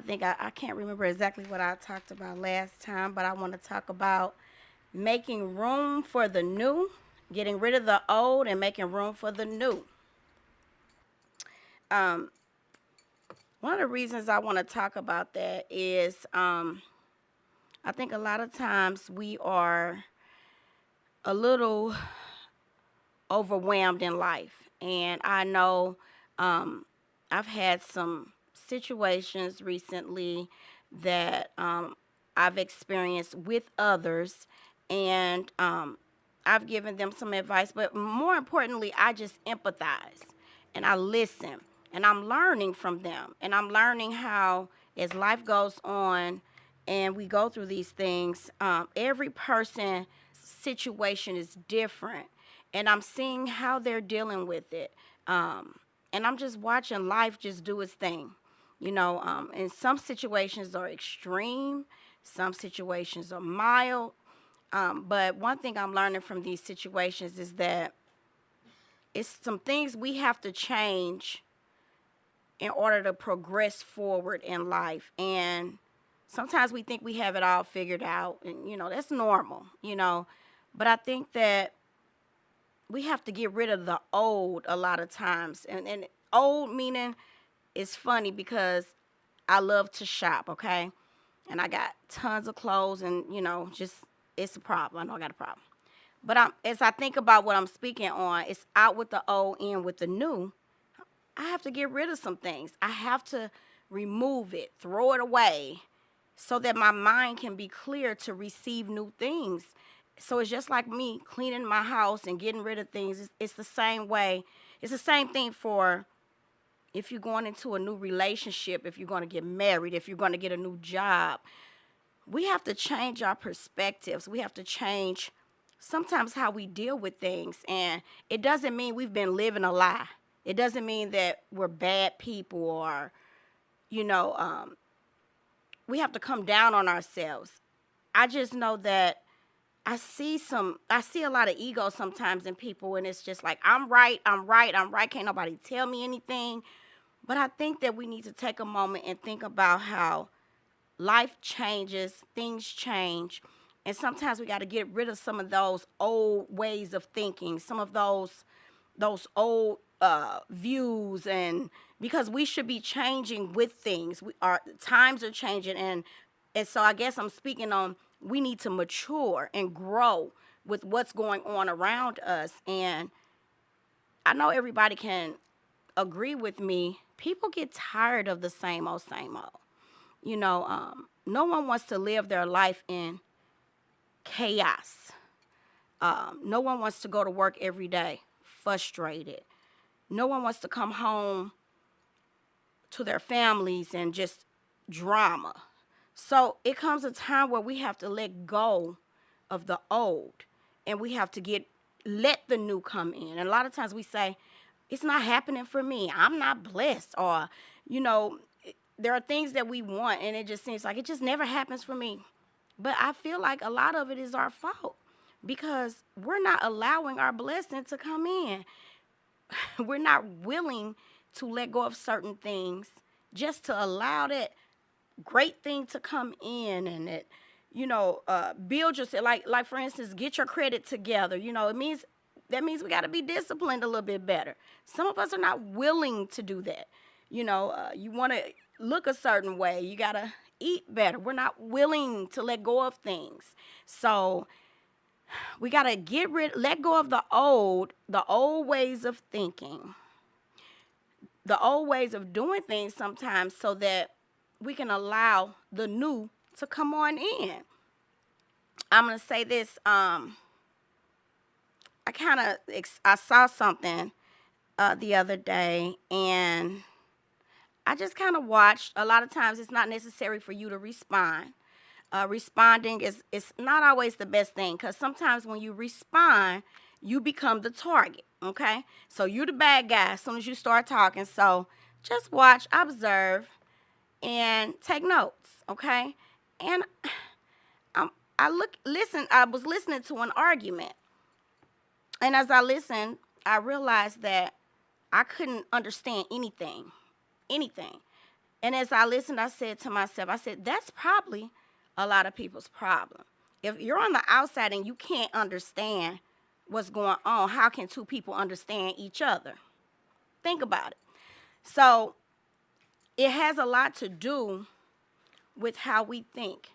I think I can't remember exactly what I talked about last time, but I want to talk about making room for the new, getting rid of the old and making room for the new. Um, One of the reasons I want to talk about that is I think a lot of times we are a little overwhelmed in life. And I know um, I've had some situations recently that I've experienced with others, and I've given them some advice. But more importantly, I just empathize and I listen, and I'm learning from them, and I'm learning how, as life goes on and we go through these things, every person's situation is different, and I'm seeing how they're dealing with it. Um, and I'm just watching life just do its thing. And some situations are extreme, some situations are mild. But one thing I'm learning from these situations is that it's some things we have to change in order to progress forward in life. And sometimes we think we have it all figured out, and that's normal. But I think that we have to get rid of the old a lot of times. And old meaning, it's funny because I love to shop, okay? And I got tons of clothes, and just it's a problem. I know I got a problem. But as I think about what I'm speaking on, it's out with the old, in with the new. I have to get rid of some things. I have to remove it, throw it away, so that my mind can be clear to receive new things. So it's just like me cleaning my house and getting rid of things. It's the same way. It's the same thing for if you're going into a new relationship, if you're going to get married, if you're going to get a new job. We have to change our perspectives. We have to change sometimes how we deal with things. And it doesn't mean we've been living a lie. It doesn't mean that we're bad people, or, you know, um, we have to come down on ourselves. I just know that I see a lot of ego sometimes in people, and it's just like, I'm right, I'm right, I'm right. Can't nobody tell me anything. But I think that we need to take a moment and think about how life changes, things change, and sometimes we got to get rid of some of those old ways of thinking, some of those old views, and because we should be changing with things. Our times are changing, and so I guess I'm speaking on, we need to mature and grow with what's going on around us. And I know everybody can agree with me. People get tired of the same old, same old. No one wants to live their life in chaos. No one wants to go to work every day frustrated. No one wants to come home to their families and just drama. So it comes a time where we have to let go of the old, and we have to let the new come in. And a lot of times we say, it's not happening for me. I'm not blessed. Or, you know, there are things that we want, and it just seems like it just never happens for me. But I feel like a lot of it is our fault because we're not allowing our blessing to come in. We're not willing to let go of certain things just to allow that great thing to come in, and it, build yourself. Like for instance, get your credit together. That means we got to be disciplined a little bit better. Some of us are not willing to do that. You want to look a certain way. You got to eat better. We're not willing to let go of things. So we got to let go of the old ways of thinking, the old ways of doing things sometimes, so that we can allow the new to come on in. I'm going to say this. I saw something the other day, and I just kind of watched. A lot of times it's not necessary for you to respond. Responding is not always the best thing, because sometimes when you respond, you become the target, okay? So you're the bad guy as soon as you start talking. So just watch, observe, and take notes, okay? And um, I was listening to an argument, and as I listened, I realized that I couldn't understand anything. And as I listened, I said to myself, I said, that's probably a lot of people's problem. If you're on the outside and you can't understand what's going on, how can two people understand each other? Think about it. So it has a lot to do with how we think.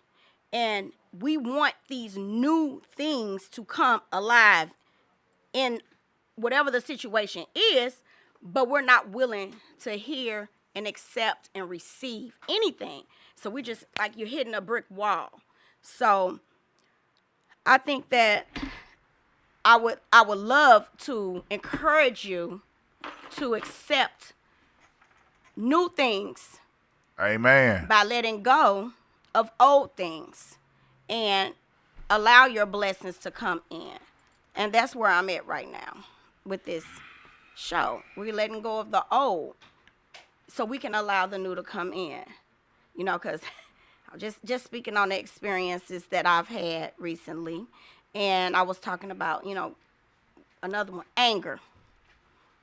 And we want these new things to come alive in whatever the situation is, but we're not willing to hear and accept and receive anything. So we just like you're hitting a brick wall. So I think that I would love to encourage you to accept new things. Amen. By letting go of old things and allow your blessings to come in. And that's where I'm at right now with this show. We're letting go of the old so we can allow the new to come in. Because just speaking on the experiences that I've had recently, and I was talking about, another one, anger.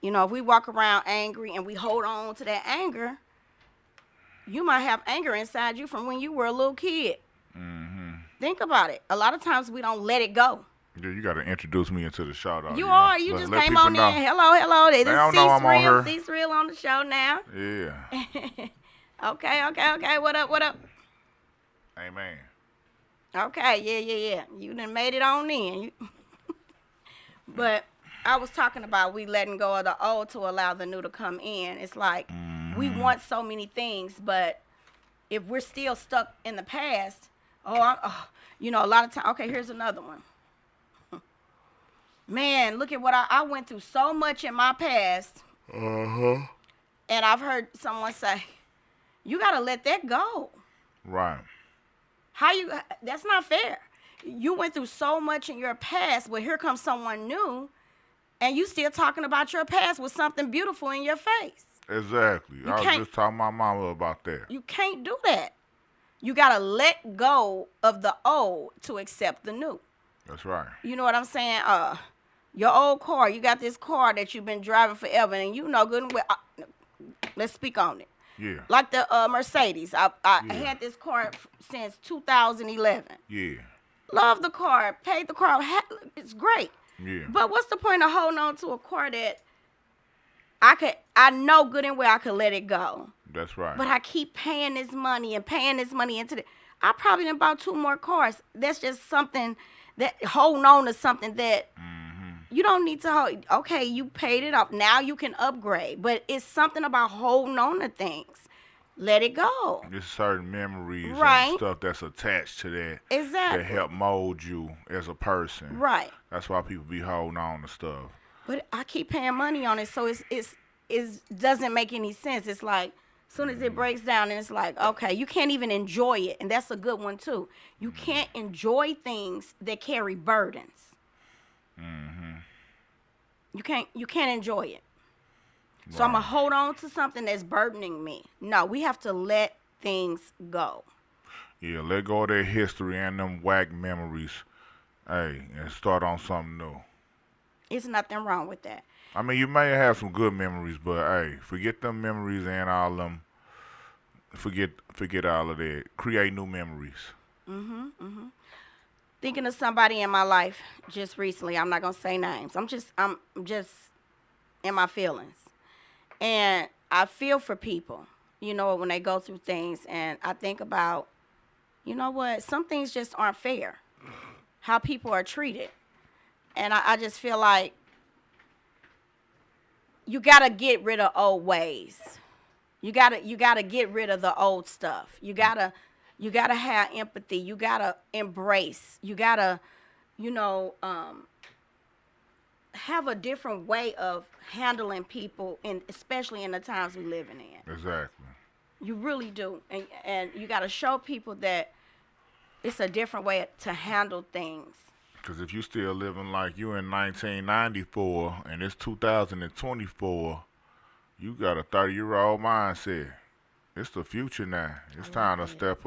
If we walk around angry and we hold on to that anger, you might have anger inside you from when you were a little kid. Mm-hmm. Think about it. A lot of times we don't let it go. Yeah, you got to introduce me into the show, though. You are. You just came on in. Hello. This is Cease Real on the show now. Yeah. Okay. What up? Amen. Okay, yeah. You done made it on in. But I was talking about we letting go of the old to allow the new to come in. It's like we want so many things, but if we're still stuck in the past, a lot of time. Okay, here's another one. Man, look at what I went through so much in my past. And I've heard someone say, you got to let that go. Right. That's not fair. You went through so much in your past, but here comes someone new, and you still talking about your past with something beautiful in your face. Exactly. I was just talking to my mama about that. You can't do that. You got to let go of the old to accept the new. That's right. You know what I'm saying? Your old car, you got this car that you've been driving forever, and you know good and well. Let's speak on it. Yeah. Like the Mercedes. I had this car since 2011. Yeah. Love the car. Paid the car. It's great. Yeah. But what's the point of holding on to a car that I know good and well I could let it go. That's right. But I keep paying this money into the. I probably done bought 2 more cars. That's just something that holding on to something that you don't need to hold. Okay, you paid it off. Now you can upgrade. But it's something about holding on to things. Let it go. There's certain memories and stuff that's attached to that. Exactly. That help mold you as a person. Right. That's why people be holding on to stuff. But I keep paying money on it, so it doesn't make any sense. It's like, as soon as it breaks down, and it's like, okay, you can't even enjoy it. And that's a good one, too. You can't enjoy things that carry burdens. You can't enjoy it. So I'm going to hold on to something that's burdening me. No, we have to let things go. Yeah, let go of that history and them whack memories. Hey, and start on something new. There's nothing wrong with that. I mean, you may have some good memories, but hey, forget them memories and all them. Forget all of that. Create new memories. Thinking of somebody in my life just recently. I'm not gonna say names. I'm just in my feelings, and I feel for people. When they go through things, and I think about, what? Some things just aren't fair. How people are treated, and I just feel like you gotta get rid of old ways. You gotta get rid of the old stuff. You gotta have empathy. You gotta embrace. You gotta, have a different way of handling people, and especially in the times we're living in. Exactly. You really do, and you gotta show people that it's a different way to handle things. Because if you still living like you in 1994 and it's 2024, you got a 30-year-old mindset. It's the future now. It's time to step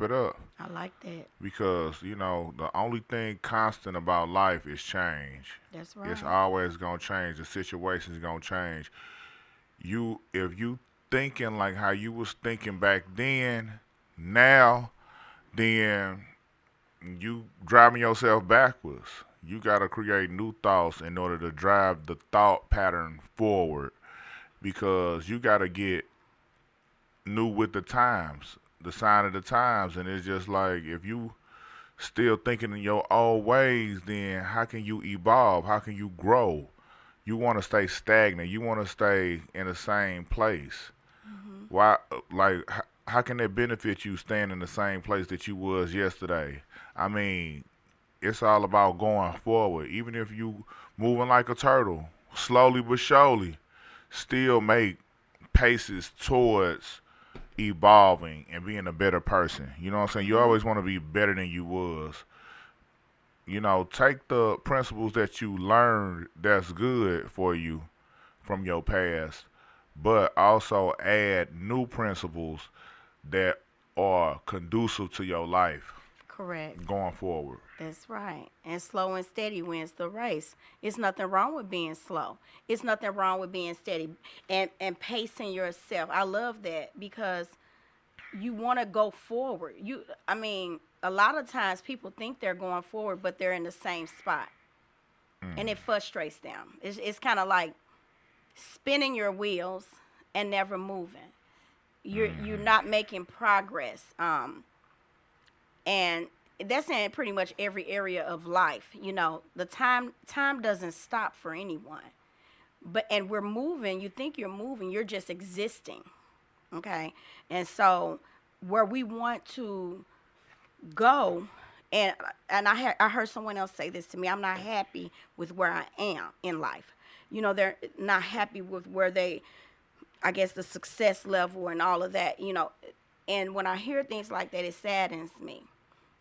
it up. I like that. Because, the only thing constant about life is change. That's right. It's always going to change. The situation's going to change. If you thinking like how you was thinking back then, now, then you driving yourself backwards. You gotta create new thoughts in order to drive the thought pattern forward because you gotta get new with the times, the sign of the times, and it's just like if you still thinking in your old ways, then how can you evolve? How can you grow? You want to stay stagnant. You want to stay in the same place. Mhm. Why? Like, how can that benefit you staying in the same place that you was yesterday? I mean, it's all about going forward. Even if you moving like a turtle, slowly but surely, still make paces towards evolving and being a better person. You know what I'm saying? You Mhm. always want to be better than you was. You know, take the principles that you learned that's good for you from your past, but also add new principles that are conducive to your life Correct. going forward. That's right. And slow and steady wins the race. It's nothing wrong with being slow. It's nothing wrong with being steady and pacing yourself. I love that because you want to go forward. I mean, a lot of times people think they're going forward, but they're in the same spot, and it Mm, frustrates them. It's kind of like spinning your wheels and never moving. You're mm-hmm. not making progress. And that's in pretty much every area of life. The time doesn't stop for anyone. And we're moving. You think you're moving. You're just existing. Okay, and so where we want to go, and I heard someone else say this to me. I'm not happy with where I am in life. They're not happy with where they, I guess, the success level and all of that. And when I hear things like that, it saddens me.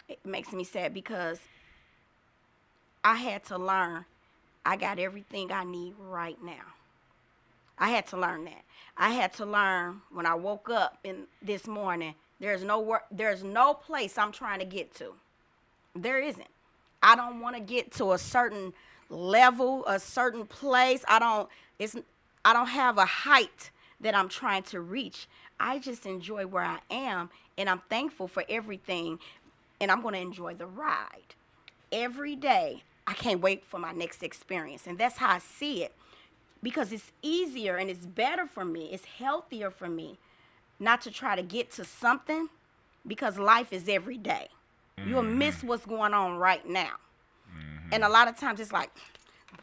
It makes me sad because I had to learn I got everything I need right now. I had to learn that. I had to learn when I woke up in this morning, there's no place I'm trying to get to. There isn't. I don't want to get to a certain level, a certain place. I don't have a height that I'm trying to reach. I just enjoy where I am and I'm thankful for everything and I'm going to enjoy the ride. Every day, I can't wait for my next experience. And that's how I see it because it's easier and it's better for me. It's healthier for me not to try to get to something because life is every day. You'll Mm-hmm. miss what's going on right now. And Mm-hmm. a lot of times it's like,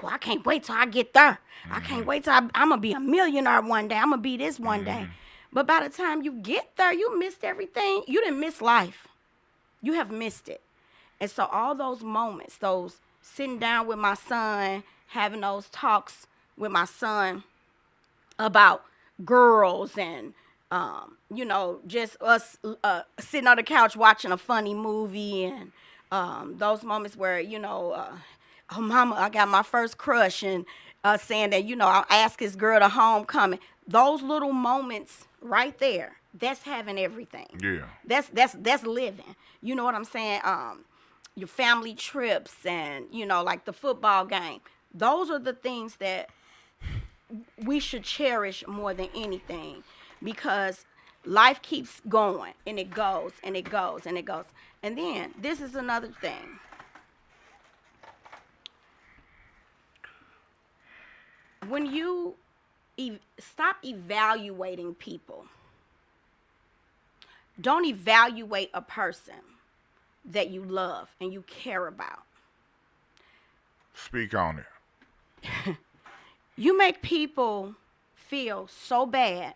boy, I can't wait till I get there. I Mm-hmm. can't wait till I'm going to be a millionaire one day. I'm going to be this one day. Mm-hmm. But by the time you get there, you missed everything. You didn't miss life. You have missed it. And so all those moments, those sitting down with my son, having those talks with my son about girls and just us sitting on the couch watching a funny movie and those moments where oh mama, I got my first crush and saying that I'll ask his girl to homecoming. Those little moments right there, that's having everything. Yeah. That's living. You know what I'm saying? Your family trips and like the football game. Those are the things that we should cherish more than anything because life keeps going and it goes and it goes and it goes. And then this is another thing. When you stop evaluating people, don't evaluate a person that you love and you care about. Speak on it. You make people feel so bad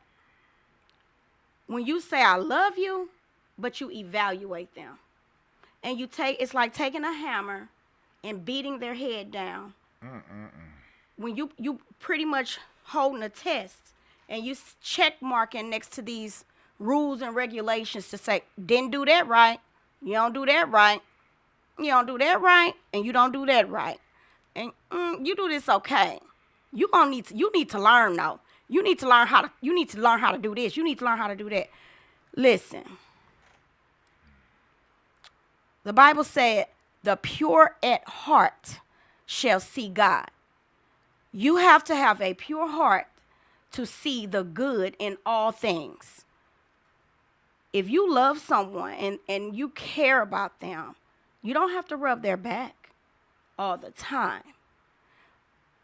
when you say I love you, but you evaluate them. And it's like taking a hammer and beating their head down. Mm-mm-mm. When you pretty much holding a test and you check marking next to these rules and regulations to say didn't do that right, you don't do that right, you don't do that right, and you don't do that right, and you do this okay. You need to learn though. You need to learn how to do this. You need to learn how to do that. Listen, the Bible said, the pure at heart shall see God. You have to have a pure heart to see the good in all things. If you love someone and you care about them, you don't have to rub their back all the time.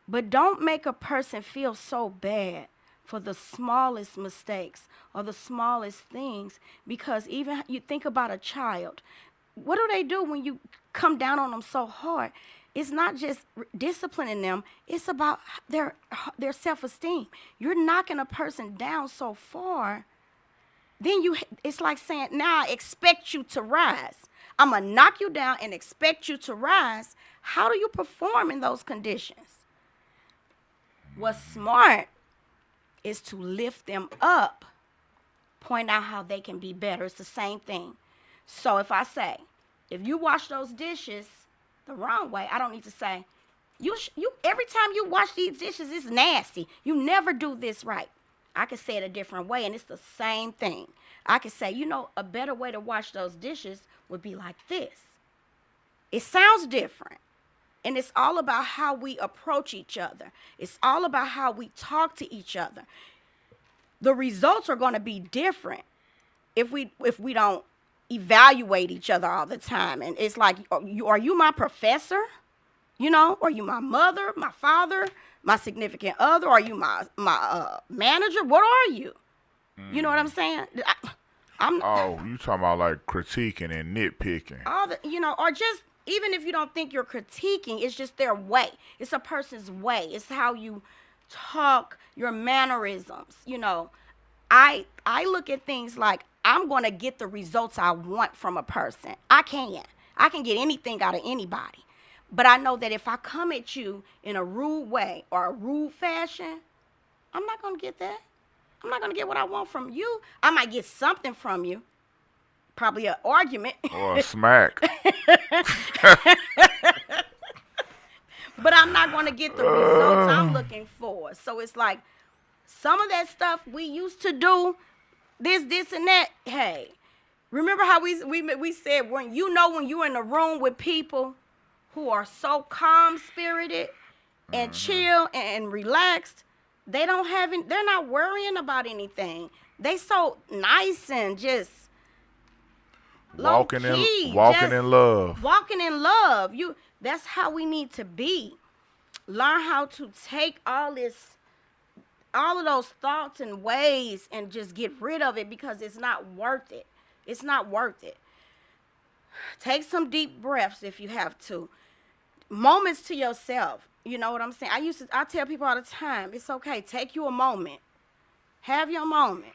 But don't make a person feel so bad for the smallest mistakes or the smallest things, because even you think about a child. What do they do when you come down on them so hard? It's not just disciplining them, it's about their self-esteem. You're knocking a person down so far, then it's like saying, now I expect you to rise. I'm going to knock you down and expect you to rise. How do you perform in those conditions? What's smart is to lift them up, point out how they can be better. It's the same thing. So if I say, if you wash those dishes the wrong way, I don't need to say, you every time you wash these dishes, it's nasty. You never do this right. I can say it a different way, and it's the same thing. I can say, a better way to wash those dishes would be like this. It sounds different. And it's all about how we approach each other. It's all about how we talk to each other. The results are going to be different if we don't evaluate each other all the time. And it's like, are you my professor? Are you my mother, my father, my significant other? Are you my manager? What are you? You know what I'm saying? You talking about like critiquing and nitpicking? Or just, even if you don't think you're critiquing, it's just their way. It's a person's way. It's how you talk, your mannerisms. I look at things like, I'm going to get the results I want from a person. I can get anything out of anybody. But I know that if I come at you in a rude way or a rude fashion, I'm not going to get that. I'm not going to get what I want from you. I might get something from you. Probably an argument. Or a smack. But I'm not going to get the results I'm looking for. So it's like, some of that stuff we used to do, this, and that. Hey, remember how we said, when you're in a room with people who are so calm-spirited and chill and relaxed, they're not worrying about anything. They so nice and just walking low-key, in love. Walking in love. That's how we need to be. Learn how to take all of those thoughts and ways and just get rid of it, because it's not worth it. It's not worth it. Take some deep breaths if you have to. Moments to yourself. You know what I'm saying? I tell people all the time, it's okay. Take you a moment. Have your moment.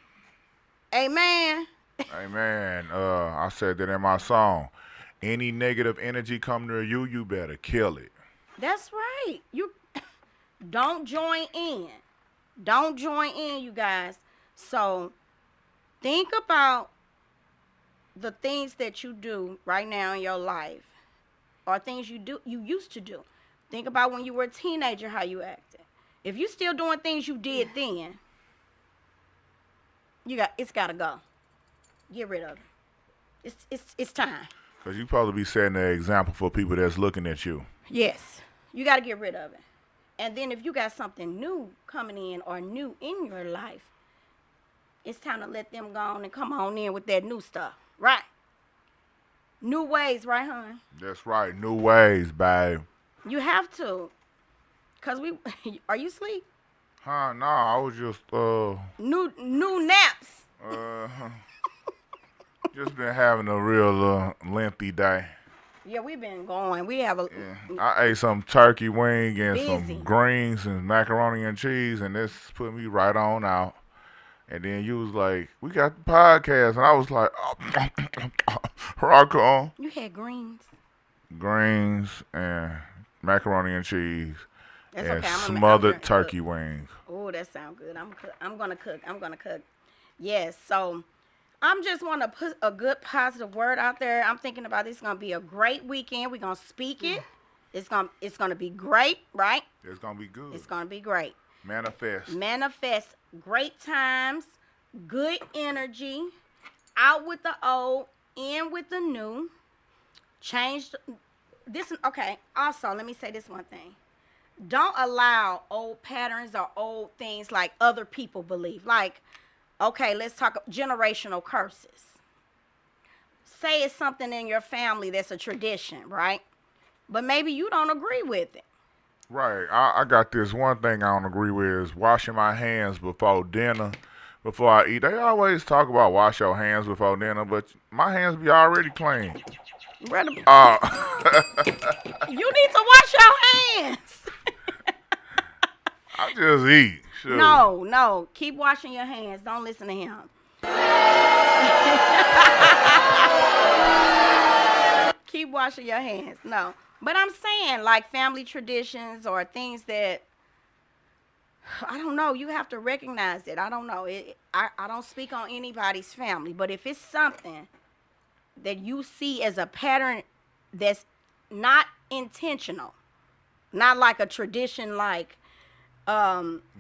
Amen. Amen. I said that in my song. Any negative energy come near you, you better kill it. That's right. You don't join in. Don't join in, you guys. So think about the things that you do right now in your life, or things you used to do. Think about when you were a teenager, how you acted. If you still doing things you did then, it's gotta go. Get rid of it. It's time. Because you probably be setting an example for people that's looking at you. Yes. You gotta get rid of it. And then if you got something new coming in or new in your life, it's time to let them go on and come on in with that new stuff. Right? New ways, right, hon? That's right. New ways, babe. You have to. Because are you asleep? Huh? No, I was just, New naps. Just been having a real lengthy day. Yeah, we've been going. We have a. Yeah. I ate some turkey wing and busy. some greens and macaroni and cheese, and this put me right on out. And then you was like, "We got the podcast," and I was like, "Rock on." You had greens. Greens and macaroni and cheese. That's and okay. smothered turkey wings. Oh, that sounds good. I'm gonna cook. Yes. So I'm just want to put a good positive word out there. I'm thinking about this. It's gonna be a great weekend. We're gonna speak it. It's gonna be great, right? It's gonna be good. It's gonna be great. Manifest. Great times, good energy. Out with the old, in with the new. Change this. Okay. Also, let me say this one thing. Don't allow old patterns or old things like other people believe. Like, okay, let's talk generational curses. Say it's something in your family that's a tradition, right? But maybe you don't agree with it. Right. I got this one thing I don't agree with is washing my hands before dinner, before I eat. They always talk about wash your hands before dinner, but my hands be already clean. Brother, Uh, you need to wash your hands. I just eat. Sure. No, no. Keep washing your hands. Don't listen to him. Keep washing your hands. No. But I'm saying, like family traditions or things that, I don't know, you have to recognize it. I don't know. I don't speak on anybody's family, but if it's something that you see as a pattern that's not intentional, not like a tradition, like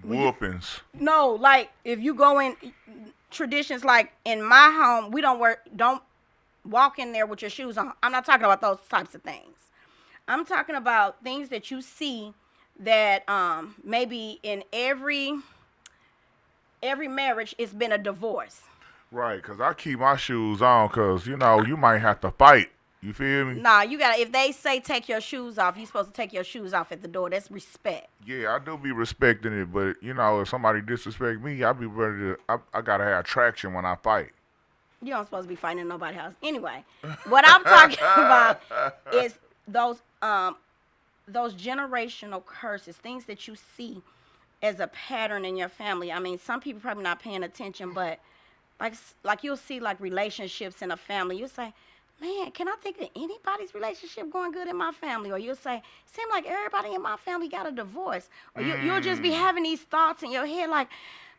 Whoopings. no, like if you go in traditions, like in my home, we don't walk in there with your shoes on. I'm not talking about those types of things. I'm talking about things that you see that maybe in every marriage it's been a divorce. Right, because I keep my shoes on because, you might have to fight. You feel me? Nah, you gotta. If they say take your shoes off, you supposed to take your shoes off at the door. That's respect. Yeah, I do be respecting it, but, if somebody disrespect me, I be ready to, I got to have traction when I fight. You don't supposed to be fighting in nobody's house. Anyway, what I'm talking about is those generational curses, things that you see as a pattern in your family. I mean, some people probably not paying attention, but like you'll see like relationships in a family. You'll say, man, can I think of anybody's relationship going good in my family? Or you'll say, seem like everybody in my family got a divorce. Or you'll just be having these thoughts in your head like,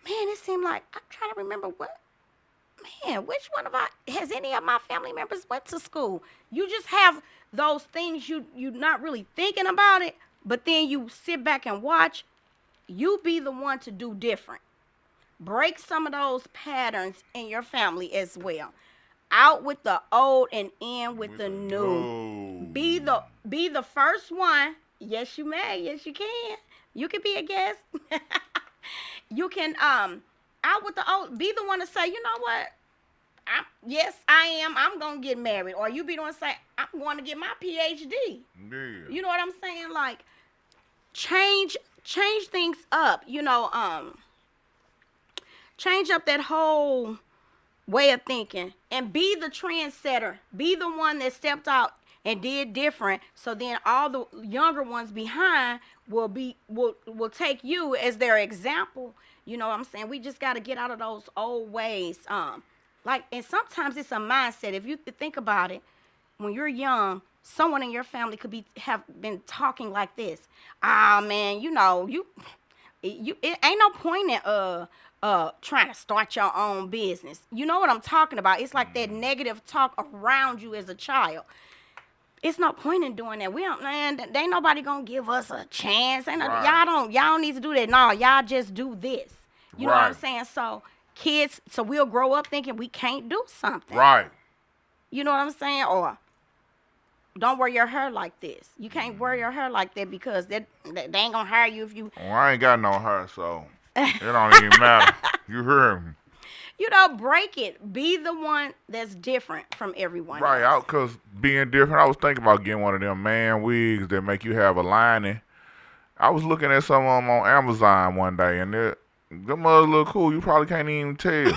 man, it seemed like I'm trying to remember which one of has any of my family members went to school? You just have those things you not really thinking about it, but then you sit back and watch. You be the one to do different. Break some of those patterns in your family as well. Out with the old and in with the new. Be the first one. Yes, you may. Yes, you can. You can be a guest. You can out with the old. Be the one to say, you know what? Yes, I am. I'm gonna get married. Or you be the one to say, I'm going to get my PhD. Yeah. You know what I'm saying? Like change things up. Change up that whole way of thinking and be the trendsetter. Be the one that stepped out and did different. So then all the younger ones behind will take you as their example. You know what I'm saying? We just got to get out of those old ways. And sometimes it's a mindset. If you think about it, when you're young, someone in your family could have been talking like this. Ah, man, it ain't no point in trying to start your own business. You know what I'm talking about? It's like that negative talk around you as a child. It's no point in doing that. We don't, man. There ain't nobody gonna give us a chance. Right. Y'all don't need to do that. No, y'all just do this. You know what I'm Right. saying? So we'll grow up thinking we can't do something. Right. You know what I'm saying? Or don't wear your hair like this. You can't wear your hair like that because they ain't gonna hire you if you. Well, I ain't got no hair, so it don't even matter. You hear me? Break it. Be the one that's different from everyone Right, else. because being different, I was thinking about getting one of them man wigs that make you have a lining. I was looking at some of them on Amazon one day, and them mother look cool. You probably can't even tell.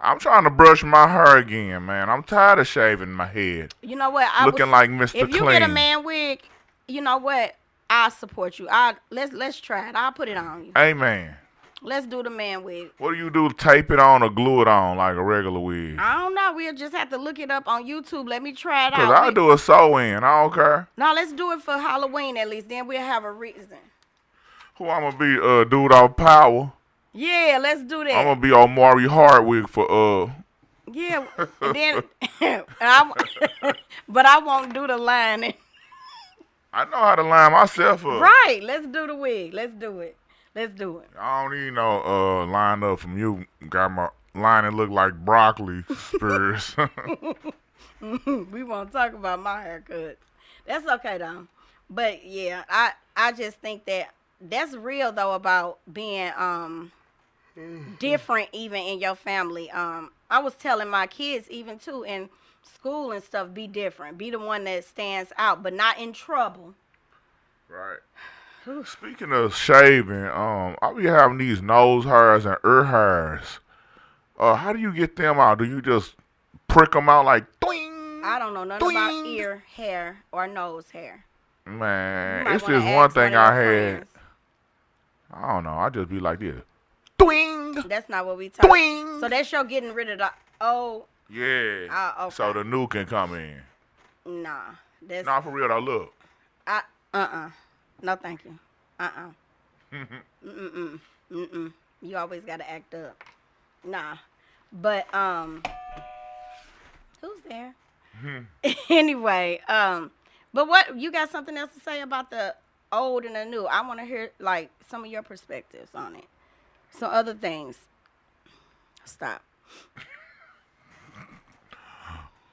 I'm trying to brush my hair again, man. I'm tired of shaving my head. You know what? Looking like Mr. If you Clean. get a man wig, you know what? I'll support you. Let's try it. I'll put it on you. Amen. Let's do the man wig. What do you do? Tape it on or glue it on like a regular wig? I don't know. We'll just have to look it up on YouTube. Let me try it Because out. I do a sew in. I don't care. No, let's do it for Halloween at least. Then we'll have a reason. Who I'm going to be? Dude off Power. Yeah, let's do that. I'm going to be on Maury Hardwick for Yeah, and then but I won't do the lining. I know how to line myself up. Right, let's do the wig. Let's do it. I don't need no line up from you. Got my line that look like broccoli spears. We won't talk about my haircut. That's okay though. But yeah, I just think that that's real though about being different even in your family. I was telling my kids even too in school and stuff, be different. Be the one that stands out, but not in trouble. Right. Speaking of shaving, I be having these nose hairs and ear hairs. How do you get them out? Do you just prick them out like twing, I don't know nothing about twing? ear hair or nose hair. You Man, might it's want to just one ask one thing of your I had. friends. I don't know. I just be like this. Twing, That's not what we talk. twing. So that's your getting rid of the old. Yeah. So Okay. the new can come in. Nah, that's Not for real though. Look. I. No, thank you. Mm. Mm. You always gotta act up. Nah, but who's there? Anyway, but what you got something else to say about the old and the new? I want to hear like some of your perspectives on it. Some other things. Stop.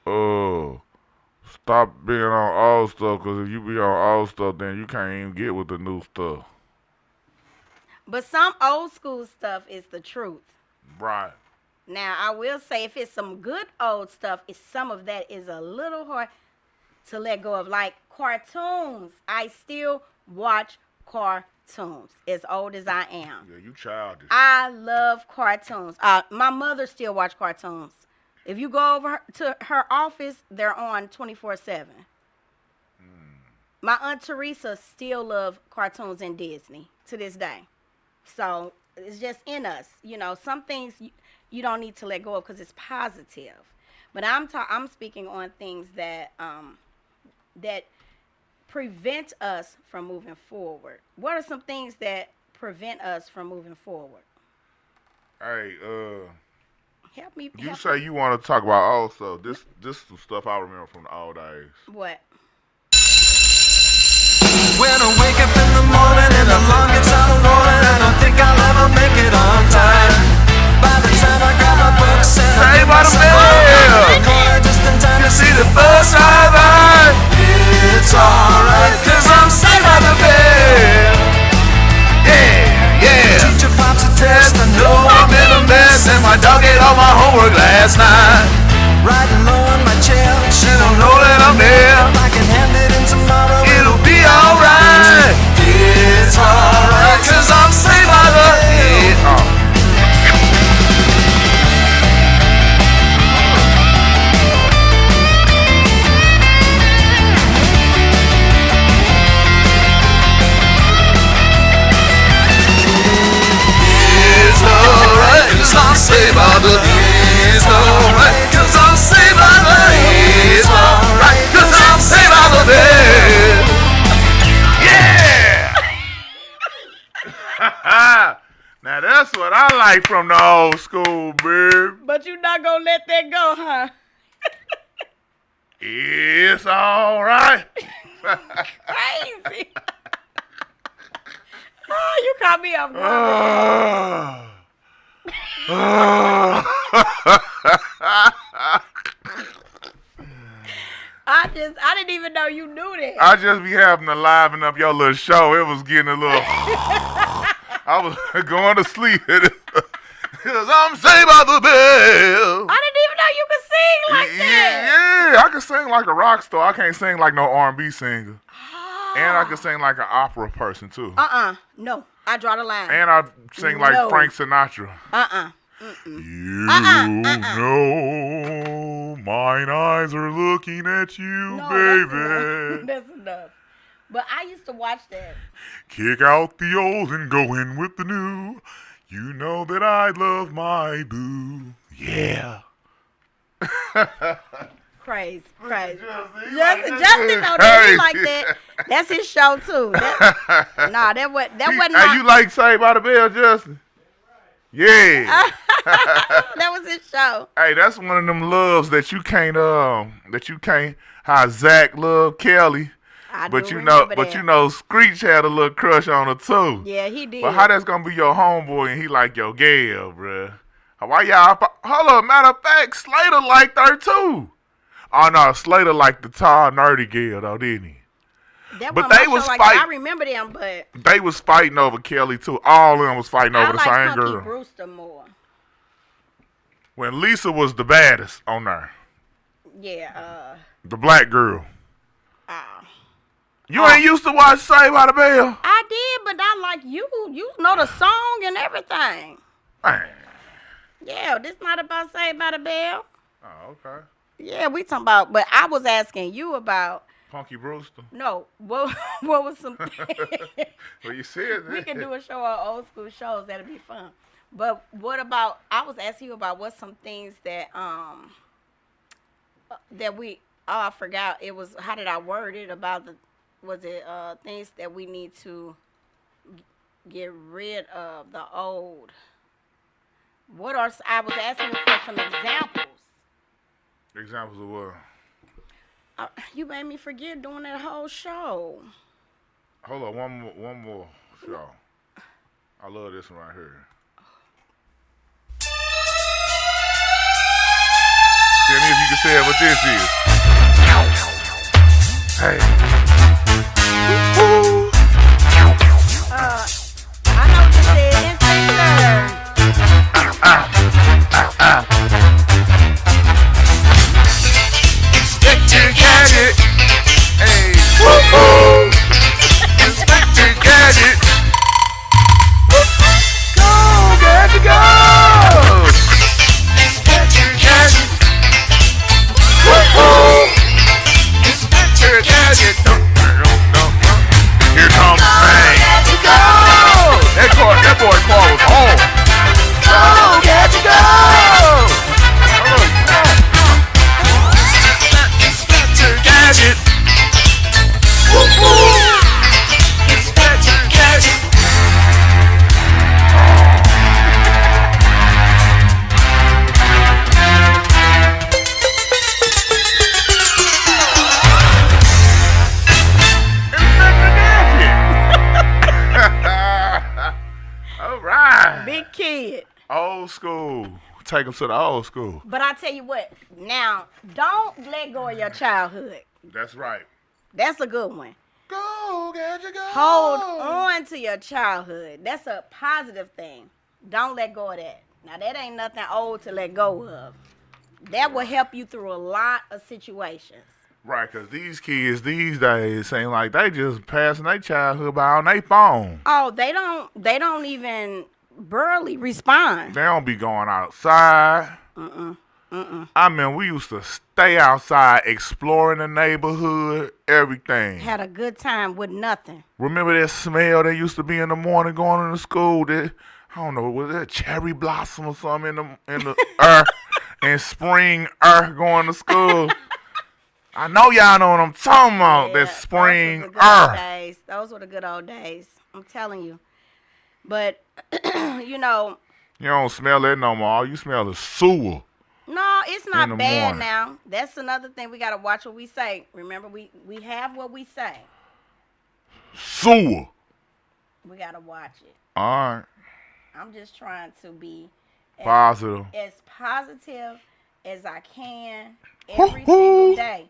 Oh. Stop being on old stuff, cause if you be on old stuff, then you can't even get with the new stuff. But some old school stuff is the truth. Right. Now, I will say if it's some good old stuff, it's some of that is a little hard to let go of. Like cartoons. I still watch cartoons as old as I am. Yeah, you childish. I love cartoons. My mother still watch cartoons. If you go over to her office, they're on 24/7. My Aunt Teresa still love cartoons and Disney to this day. So it's just in us. You know, some things you don't need to let go of because it's positive. But I'm speaking on things that prevent us from moving forward. What are some things that prevent us from moving forward? Hey, Help me. you Help say me. you want to talk about old stuff. This some stuff I remember from the old days. What? When I wake up in the morning and the alarm gets out of warning, I don't think I'll ever make it on time. By the time I grab my books and I Hey, get by the myself bell! around the corner just in time to see the bus bus ride by. It's alright, cause I'm saved by the bell. Yeah, yeah. Teacher pops a test, I know I'm in a mess, and my dog ate all my homework last night. Riding low on my chair, she don't know that I'm there. If I can hand it in tomorrow, It'll be alright. it's alright, cause I'm saved by the bell. It's alright, cause I'm saved by the It's alright, cause I'm saved by the It's alright, cause I'm saved by the bell. Yeah. Now that's what I like from the old school, babe. But you're not gonna let that go, huh? It's alright. Crazy. Oh, you caught me off guard. I didn't even know you knew that. I just be having to liven up your little show. It was getting a little. I was going to sleep. Cause I'm saved by the bell. I didn't even know you could sing like that. Yeah, I can sing like a rock star. I can't sing like no R&B singer. And I can sing like an opera person too. No. I draw the line. And I sing like No. Frank Sinatra. You know, mine eyes are looking at you, No, baby. That's enough. But I used to watch that. Kick out the old and go in with the new. You know that I love my boo. Yeah. Crazy. Justin Justin, don't do like that. That's his show too. That wasn't Hey, my, you like Saved by the Bell, Justin? Yeah. that was his show. Hey, that's one of them loves that you can't how Zach loved Kelly. I But do you know, remember that. Screech had a little crush on her too. Yeah, he did. But how that's gonna be your homeboy and he like your gal, bruh? Why y'all? Hold up, matter of fact, Slater liked her too. Oh no, Slater liked the tall, nerdy girl though, didn't he? That But wasn't my they show was like that. I fighting. remember them, but They was fighting over Kelly too. All of them was fighting I over the like same Punky girl. Brewster more. When Lisa was the baddest on there, Yeah, the black girl. uh, You ain't used to watch Saved by the Bell? I did, but not like you. You know the song and everything. Man. Yeah, this not about Saved by the Bell. Oh, okay. Yeah, we talking about, but I was asking you about. Punky Brewster. No, what was some? Well, you said that. We can do a show on old school shows. That'd be fun. But what about? I was asking you about what some things that we. Oh, I forgot. It was how did I word it about the? Was it things that we need to get rid of the old? What are I was asking you for some examples. Examples of what? You made me forget doing that whole show. Hold on, one more show. I love this one right here. Tell me if you can say what this is. Hey. I know what you said. Inspector. Inspector Gadget. Hey. Woo-hoo. Inspector Gadget. Go, Gadget, go. Inspector Gadget. Woo-hoo. Inspector Gadget. Here comes Bang. Gadget, go. That boy Carl was on. Go, Gadget, go. Inspector Gadget. Woo-hoo. Inspector Gadget. All right. Big kid. Old school. Take them to the old school. But I tell you what, now, don't let go of your childhood. That's right. That's a good one. Go, Gadget, go. Hold on to your childhood. That's a positive thing. Don't let go of that. Now, that ain't nothing old to let go of. That will help you through a lot of situations. Right, because these kids these days seem like they just passing their childhood by on their phone. Oh, they don't even barely respond. They don't be going outside. I mean, we used to stay outside exploring the neighborhood, everything. Had a good time with nothing. Remember that smell that used to be in the morning going into school? That, I don't know, was that cherry blossom or something in the earth, in spring earth going to school? I know y'all know what I'm talking about. Yeah, that spring those were the good old earth. days. Those were the good old days. I'm telling you. But you know, You don't smell that no more. All you smell is sewer. no, it's In not the bad morning. now. That's another thing we gotta watch what we say. Remember, we have what we say. Sewer. We gotta watch it. All right. I'm just trying to be Positive. as positive as I can every single day,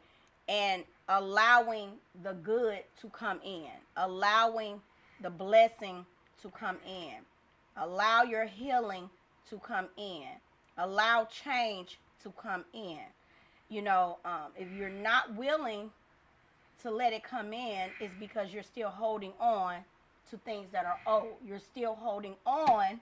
and allowing the good to come in, allowing the blessing to come in, allow your healing to come in, allow change to come in. You know, if you're not willing to let it come in, it's because you're still holding on to things that are old. You're still holding on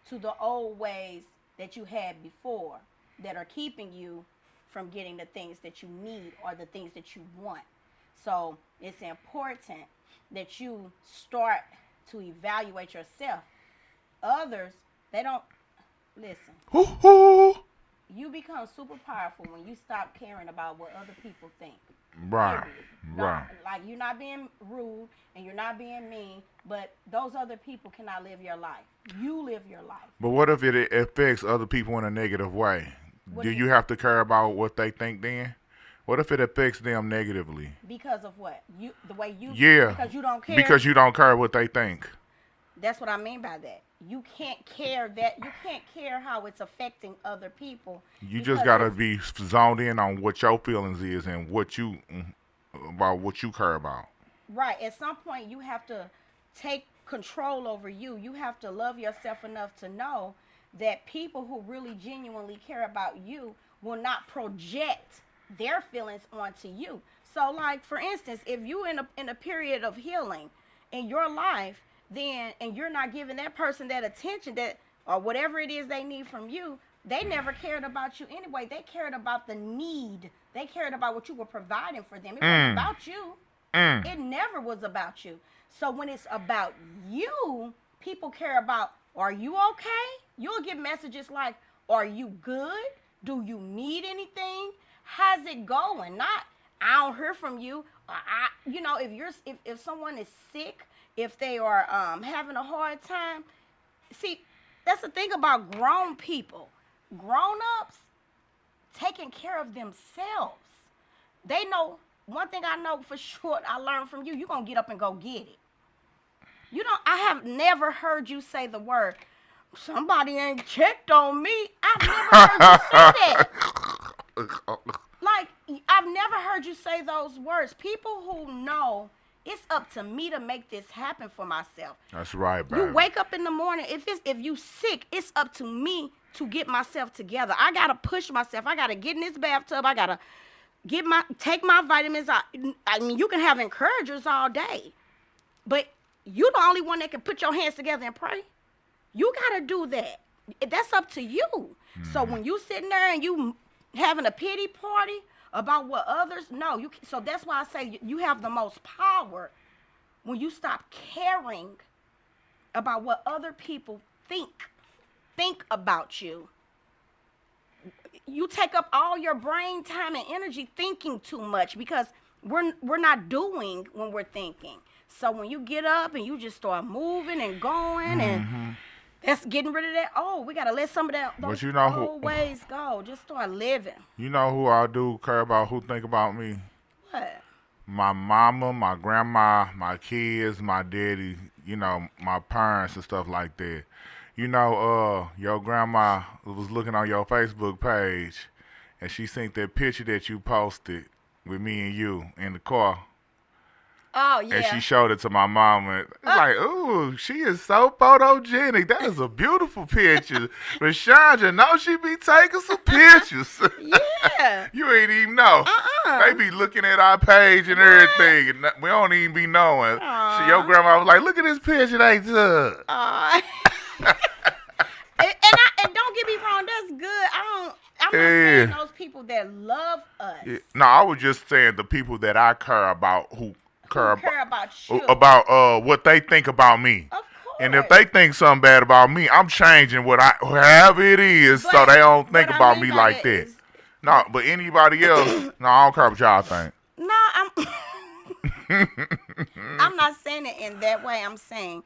to the old ways that you had before that are keeping you from getting the things that you need or the things that you want. So it's important that you start to evaluate yourself. Others, they don't listen. Hoo-hoo. You become super powerful when you stop caring about what other people think. Right. Period. Right. Like, you're not being rude and you're not being mean, but those other people cannot live your life. You live your life. But what if it affects other people in a negative way? What Do do you have to care about what they think then? What if it affects them negatively? Because of what? The way you Yeah. because you don't care. Because you don't care what they think. That's what I mean by that. You can't care how it's affecting other people. You just gotta be zoned in on what your feelings is and what you about what you care about. right. At some point, you have to take control over you. You have to love yourself enough to know that people who really genuinely care about you will not project their feelings onto you. So, like for instance, if you in a period of healing in your life, then and you're not giving that person that attention that or whatever it is they need from you, they never cared about you anyway. They cared about the need. They cared about what you were providing for them. It wasn't Mm. about you. Mm. It never was about you. So when it's about you, people care about, are you okay? You'll get messages like, are you good? Do you need anything? How's it going? Not, I don't hear from you. Or if someone is sick, if they are having a hard time, see, that's the thing about grown people. Grown ups taking care of themselves. They know one thing I know for sure I learned from you, you're gonna get up and go get it. You don't I have never heard you say the word, somebody ain't checked on me. I've never heard you say that. Like, I've never heard you say those words. People who know it's up to me to make this happen for myself. That's right, baby. You wake up in the morning. If you sick, it's up to me to get myself together. I gotta push myself. I gotta get in this bathtub. I gotta take my vitamins. I mean, you can have encouragers all day, but you the only one that can put your hands together and pray. You gotta do that. That's up to you. So when you sitting there and you having a pity party about what others know, so that's why I say you have the most power when you stop caring about what other people think about you. You take up all your brain time and energy thinking too much because we're not doing when we're thinking. So when you get up and you just start moving and going and that's getting rid of that. Oh, we gotta let some of that those old ways go. Just start living. You know who I do care about? Who think about me? What? My mama, my grandma, my kids, my daddy. You know, my parents and stuff like that. You know, your grandma was looking on your Facebook page, and she seen that picture that you posted with me and you in the car. Oh, yeah. And she showed it to my mom, and it's like, ooh, she is so photogenic. That is a beautiful picture. Rashanja, know she be taking some pictures. Yeah. You ain't even know. They be looking at our page and everything, and we don't even be knowing. Your grandma was like, look at this picture they took. And don't get me wrong, that's good. I'm not saying those people that love us. Yeah. No, I was just saying the people that I care about who care about you. About what they think about me. Of course. And if they think something bad about me, I'm changing however it is so they don't think about me like that. No, but anybody else, no, I don't care what y'all think. No, I'm not saying it in that way. I'm saying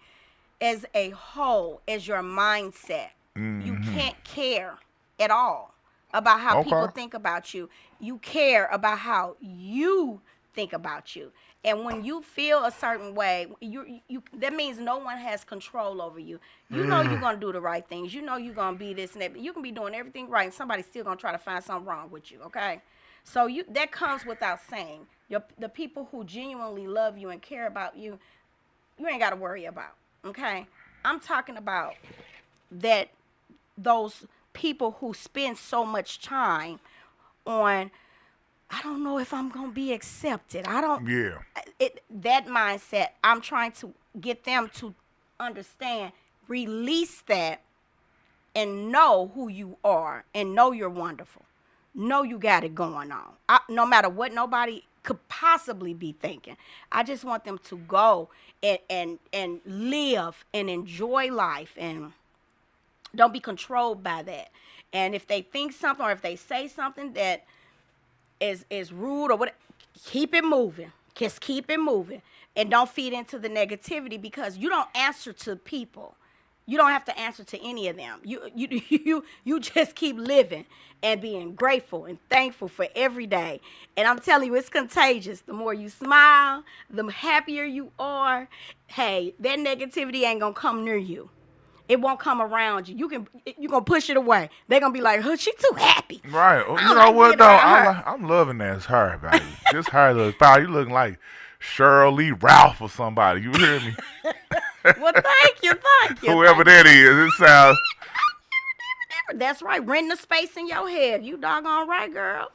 as a whole, as your mindset, you can't care at all about how people think about you. You care about how you think about you. And when you feel a certain way, you that means no one has control over you. You know you're going to do the right things. You know you're going to be this and that. But you can be doing everything right, and somebody's still going to try to find something wrong with you, okay? So that comes without saying. The people who genuinely love you and care about you, you ain't got to worry about, okay? I'm talking about those people who spend so much time on, I don't know if I'm going to be accepted. That mindset, I'm trying to get them to understand, release that, and know who you are, and know you're wonderful. Know you got it going on. No matter what nobody could possibly be thinking. I just want them to go and live and enjoy life, and don't be controlled by that. And if they think something or if they say something that is rude or what, keep it moving. Just keep it moving. And don't feed into the negativity, because you don't answer to people. You don't have to answer to any of them. You just keep living and being grateful and thankful for every day. And I'm telling you, it's contagious. The more you smile, the happier you are. Hey, that negativity ain't gonna come near you. It won't come around you. You're gonna push it away. They're gonna be like, "Huh, she too happy." Right. You know what though? I'm loving that. It's her, baby. This her look fire. You looking like Shirley, Ralph, or somebody. You hear me? Well, thank you, thank you, Whoever thank you. that is, it sounds. That's right. Renting the space in your head. You doggone right, girl.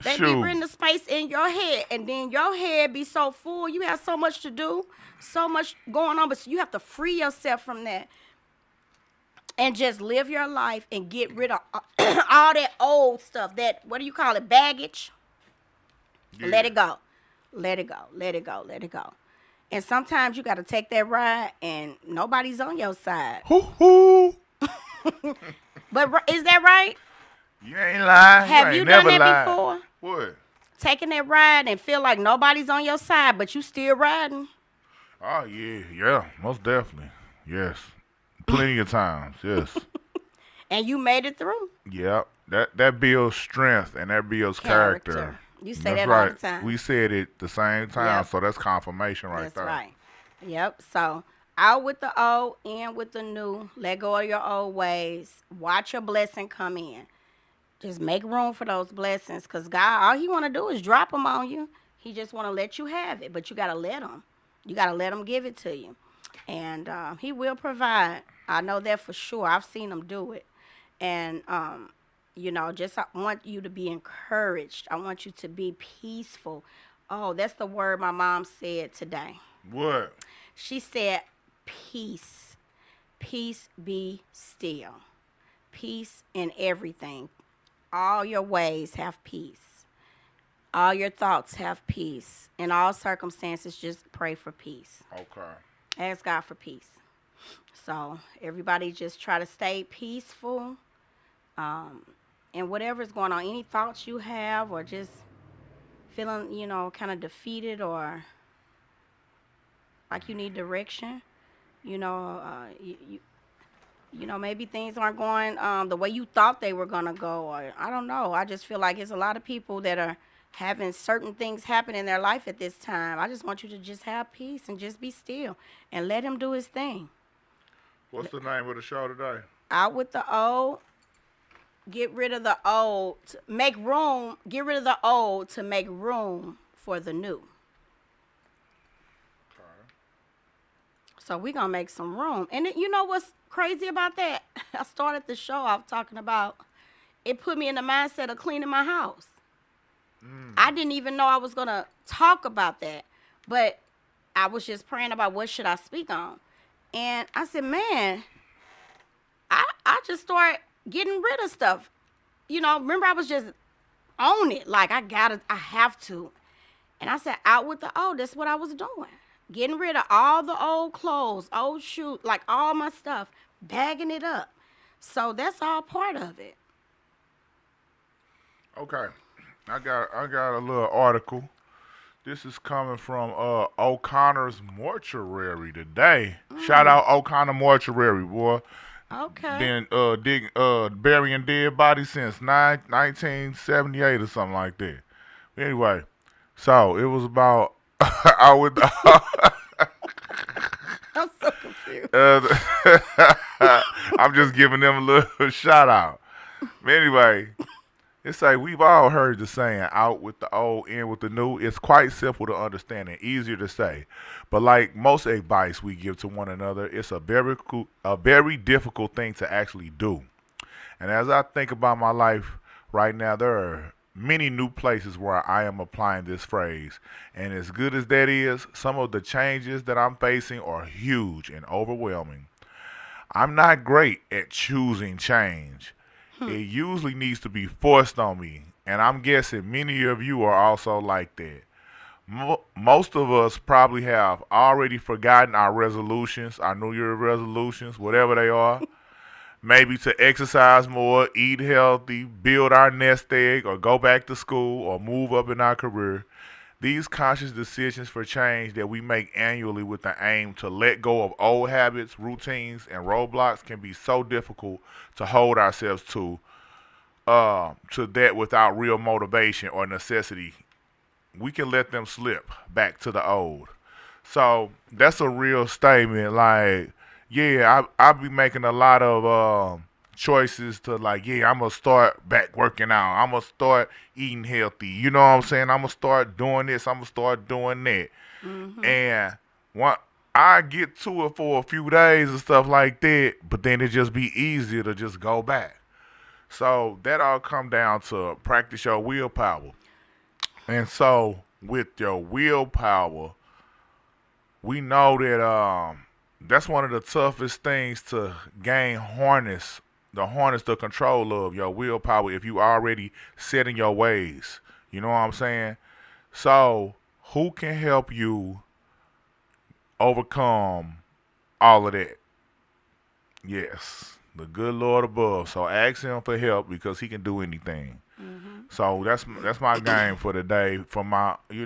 They be Shoot. renting the space in your head, and then your head be so full. You have so much to do, so much going on, but you have to free yourself from that and just live your life and get rid of all that old stuff. That, what do you call it? Baggage. Let Yeah. it go. Let it go. Let it go. Let it go. And sometimes you got to take that ride, and nobody's on your side. Hoo hoo. But is that right? You ain't lying. You Have ain't you done never that lied. before? What? Taking that ride and feel like nobody's on your side, but you still riding? Oh yeah, yeah, most definitely. Yes. Plenty of times. Yes. And you made it through. Yep. That builds strength and that builds character. You say That's that all right. the time. We said it the same time, Yep. so that's confirmation right That's there. right. Yep. So out with the old, in with the new. Let go of your old ways. Watch your blessing come in. Just make room for those blessings, because God, all he want to do is drop them on you. He just want to let you have it, but you got to let him. You got to let him give it to you. And he will provide. I know that for sure. I've seen him do it. And, just I want you to be encouraged. I want you to be peaceful. Oh, that's the word my mom said today. What? She said, peace. Peace be still. Peace in everything. All your ways have peace. All your thoughts have peace. In all circumstances, just pray for peace. Okay. Ask God for peace. So everybody just try to stay peaceful. And whatever's going on, any thoughts you have, or just feeling, kind of defeated, or like you need direction, you know, maybe things aren't going the way you thought they were going to go, or I don't know. I just feel like it's a lot of people that are having certain things happen in their life at this time. I just want you to just have peace and just be still and let him do his thing. What's the name of the show today? Out with the old, get rid of the old, make room, get rid of the old to make room for the new. Okay. So we're going to make some room. And you know what's crazy about that? I started the show off talking about, it put me in the mindset of cleaning my house. I didn't even know I was going to talk about that. But I was just praying about what should I speak on. And I said, man, I just started getting rid of stuff. Remember I was just on it. Like, I have to. And I said, out with the old. That's what I was doing. Getting rid of all the old clothes, old shoes, like all my stuff, bagging it up. So that's all part of it. Okay. I got a little article. This is coming from O'Connor's Mortuary today. Shout out O'Connor Mortuary, boy. Okay. Been burying dead bodies since 1978 or something like that. Anyway, so it was about I would I'm so confused. I'm just giving them a little shout out. But anyway, it's like we've all heard the saying out with the old, in with the new. It's quite simple to understand and easier to say. But like most advice we give to one another, it's a very difficult thing to actually do. And as I think about my life right now, there are many new places where I am applying this phrase. And as good as that is, some of the changes that I'm facing are huge and overwhelming. I'm not great at choosing change. It usually needs to be forced on me. And I'm guessing many of you are also like that. Most of us probably have already forgotten our resolutions, our New Year resolutions, whatever they are. Maybe to exercise more, eat healthy, build our nest egg, or go back to school, or move up in our career. These conscious decisions for change that we make annually with the aim to let go of old habits, routines, and roadblocks can be so difficult to hold ourselves to that without real motivation or necessity. We can let them slip back to the old. So that's a real statement. Like, yeah, I be making a lot of choices to like, yeah, I'm gonna start back working out. I'm gonna start eating healthy. You know what I'm saying? I'm gonna start doing this. I'm gonna start doing that. Mhm. And one, I get to it for a few days and stuff like that, but then it just be easier to just go back. So that all come down to practice your willpower. And so with your willpower, we know that that's one of the toughest things to gain harness the control of your willpower if you already set in your ways. You know what I'm saying? So who can help you overcome all of that? Yes, the good Lord above. So ask him for help because he can do anything. Mhm. So that's my game for today. For my, I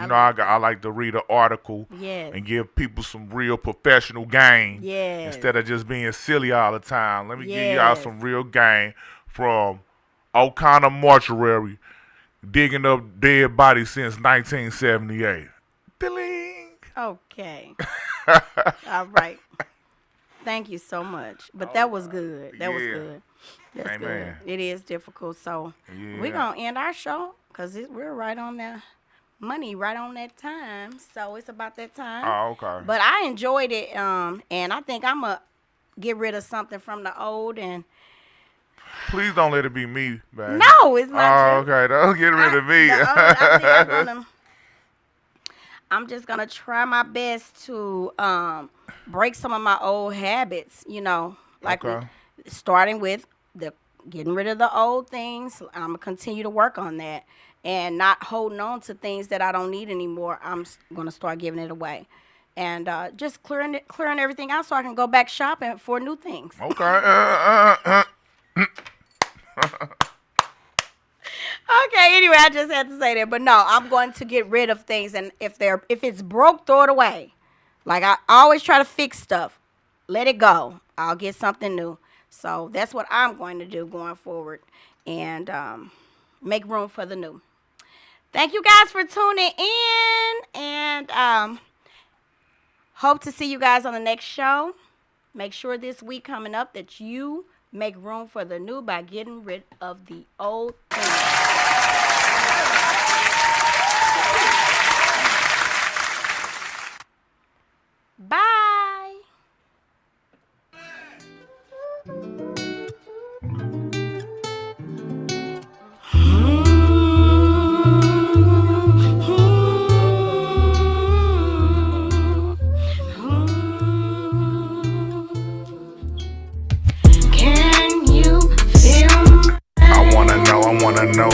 like I that. like to read an article Yes. and give people some real professional game Yes. instead of just being silly all the time. Let me give y'all Yes. some real game from O'Connor Mortuary, digging up dead bodies since 1978. Ding. Okay. All right. Thank you so much. But that was good. That was Yeah. good. That's good. Amen. It is difficult. So we're Yeah. going to end our show because we're right on the money, right on that time. So it's about that time. Oh, okay. But I enjoyed it. And I think I'm going to get rid of something from the old. And Please don't let it be me, baby. no, it's not Oh, you. okay. Don't get rid of me. I think I'm just gonna try my best to break some of my old habits, like Okay. starting with the getting rid of the old things. I'm gonna continue to work on that and not holding on to things that I don't need anymore. Gonna start giving it away and just clearing everything out so I can go back shopping for new things. Okay. Okay, anyway, I just had to say that. But no, I'm going to get rid of things and if it's broke, throw it away. Like I always try to fix stuff. Let it go. I'll get something new. So that's what I'm going to do going forward and make room for the new. Thank you guys for tuning in and hope to see you guys on the next show. Make sure this week coming up that you make room for the new by getting rid of the old things. Bye. Can you feel? I wanna know,